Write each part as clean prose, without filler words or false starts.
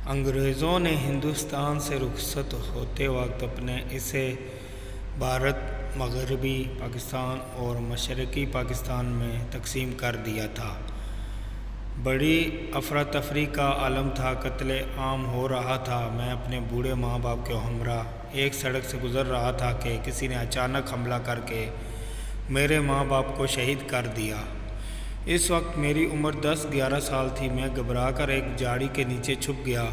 انگریزوں نے ہندوستان سے رخصت ہوتے وقت اپنے اسے بھارت، مغربی پاکستان اور مشرقی پاکستان میں تقسیم کر دیا تھا۔ بڑی افراتفری کا عالم تھا، قتل عام ہو رہا تھا۔ میں اپنے بوڑھے ماں باپ کے ہمراہ ایک سڑک سے گزر رہا تھا کہ کسی نے اچانک حملہ کر کے میرے ماں باپ کو شہید کر دیا۔ اس وقت میری عمر 10-11 سال تھی۔ میں گھبرا کر ایک جھاڑی کے نیچے چھپ گیا۔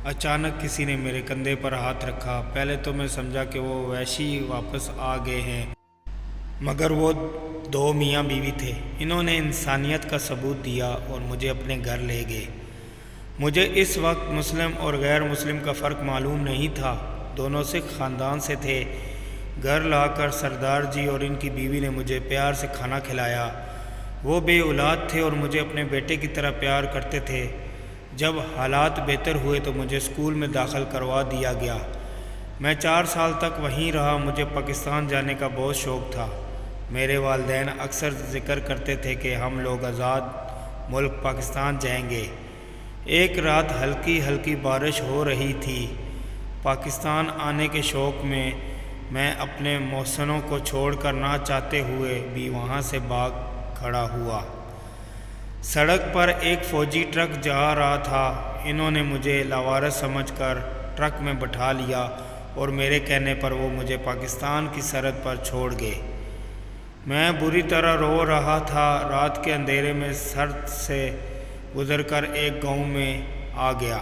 اچانک کسی نے میرے کندھے پر ہاتھ رکھا۔ پہلے تو میں سمجھا کہ وہ وحشی واپس آ گئے ہیں، مگر وہ 2 میاں بیوی تھے۔ انہوں نے انسانیت کا ثبوت دیا اور مجھے اپنے گھر لے گئے۔ مجھے اس وقت مسلم اور غیر مسلم کا فرق معلوم نہیں تھا۔ دونوں سکھ خاندان سے تھے۔ گھر لا کر سردار جی اور ان کی بیوی نے مجھے پیار سے کھانا کھلایا۔ وہ بے اولاد تھے اور مجھے اپنے بیٹے کی طرح پیار کرتے تھے۔ جب حالات بہتر ہوئے تو مجھے اسکول میں داخل کروا دیا گیا۔ میں 4 سال تک وہیں رہا۔ مجھے پاکستان جانے کا بہت شوق تھا۔ میرے والدین اکثر ذکر کرتے تھے کہ ہم لوگ آزاد ملک پاکستان جائیں گے۔ ایک رات ہلکی ہلکی بارش ہو رہی تھی۔ پاکستان آنے کے شوق میں اپنے محسنوں کو چھوڑ کر نہ چاہتے ہوئے بھی وہاں سے بھاگ کھڑا ہوا۔ سڑک پر ایک فوجی ٹرک جا رہا تھا۔ انہوں نے مجھے لاوارث سمجھ کر ٹرک میں بٹھا لیا اور میرے کہنے پر وہ مجھے پاکستان کی سرحد پر چھوڑ گئے۔ میں بری طرح رو رہا تھا۔ رات کے اندھیرے میں سڑک سے گزر کر ایک گاؤں میں آ گیا،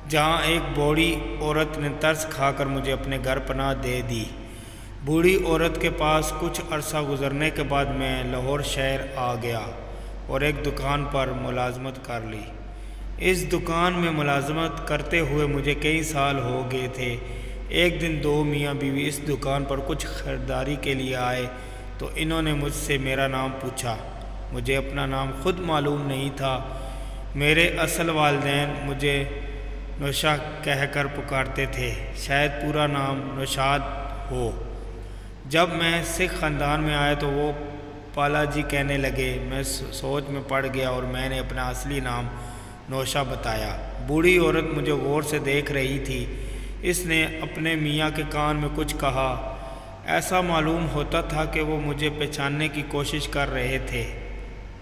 جہاں ایک بوڑھی عورت نے ترس کھا کر مجھے اپنے گھر پناہ دے دی۔ بوڑھی عورت کے پاس کچھ عرصہ گزرنے کے بعد میں لاہور شہر آ گیا اور ایک دکان پر ملازمت کر لی۔ اس دکان میں ملازمت کرتے ہوئے مجھے کئی سال ہو گئے تھے۔ ایک دن 2 میاں بیوی اس دکان پر کچھ خریداری کے لیے آئے تو انہوں نے مجھ سے میرا نام پوچھا۔ مجھے اپنا نام خود معلوم نہیں تھا۔ میرے اصل والدین مجھے نوشا کہہ کر پکارتے تھے، شاید پورا نام نوشاد ہو۔ جب میں سکھ خاندان میں آیا تو وہ پالا جی کہنے لگے۔ میں سوچ میں پڑ گیا اور میں نے اپنا اصلی نام نوشا بتایا۔ بوڑھی عورت مجھے غور سے دیکھ رہی تھی۔ اس نے اپنے میاں کے کان میں کچھ کہا۔ ایسا معلوم ہوتا تھا کہ وہ مجھے پہچاننے کی کوشش کر رہے تھے،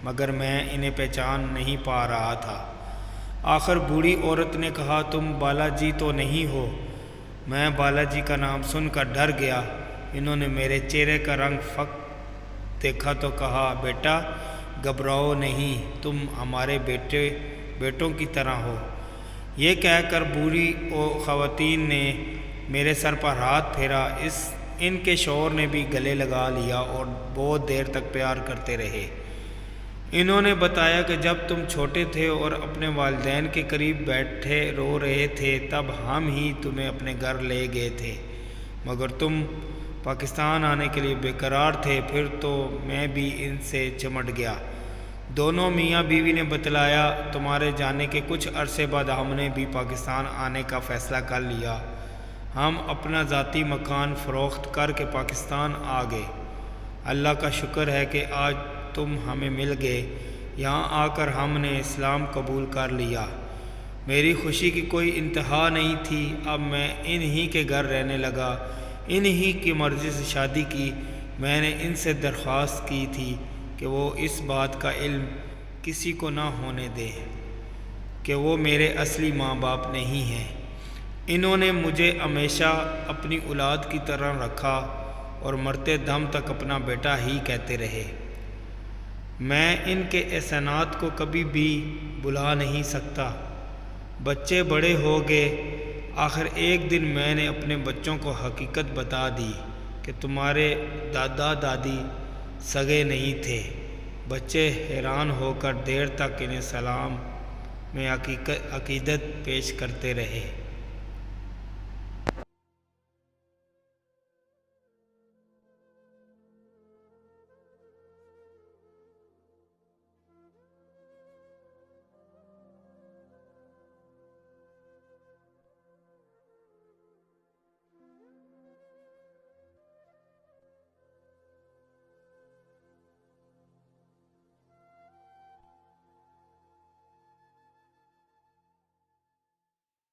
مگر میں انہیں پہچان نہیں پا رہا تھا۔ آخر بوڑھی عورت نے کہا، تم بالا جی تو نہیں ہو؟ میں بالا جی کا نام سن کر ڈر گیا۔ انہوں نے میرے چہرے کا رنگ دیکھا تو کہا، بیٹا گھبراؤ نہیں، تم ہمارے بیٹوں کی طرح ہو۔ یہ کہہ کر بوڑھی خواتین نے میرے سر پر ہاتھ پھیرا۔ ان کے شوہر نے بھی گلے لگا لیا اور بہت دیر تک پیار کرتے رہے۔ انہوں نے بتایا کہ جب تم چھوٹے تھے اور اپنے والدین کے قریب بیٹھے رو رہے تھے تب ہم ہی تمہیں اپنے گھر لے گئے تھے، مگر تم پاکستان آنے کے لیے بے قرار تھے۔ پھر تو میں بھی ان سے چمٹ گیا۔ دونوں میاں بیوی نے بتلایا، تمہارے جانے کے کچھ عرصے بعد ہم نے بھی پاکستان آنے کا فیصلہ کر لیا۔ ہم اپنا ذاتی مکان فروخت کر کے پاکستان آ گئے۔ اللہ کا شکر ہے کہ آج تم ہمیں مل گئے۔ یہاں آ کر ہم نے اسلام قبول کر لیا۔ میری خوشی کی کوئی انتہا نہیں تھی۔ اب میں انہی کے گھر رہنے لگا، انہی کی مرضی سے شادی کی۔ میں نے ان سے درخواست کی تھی کہ وہ اس بات کا علم کسی کو نہ ہونے دیں کہ وہ میرے اصلی ماں باپ نہیں ہیں۔ انہوں نے مجھے ہمیشہ اپنی اولاد کی طرح رکھا اور مرتے دم تک اپنا بیٹا ہی کہتے رہے۔ میں ان کے احسانات کو کبھی بھی بھلا نہیں سکتا۔ بچے بڑے ہو گئے۔ آخر ایک دن میں نے اپنے بچوں کو حقیقت بتا دی کہ تمہارے دادا دادی سگے نہیں تھے۔ بچے حیران ہو کر دیر تک انہیں سلام میں عقیدت پیش کرتے رہے۔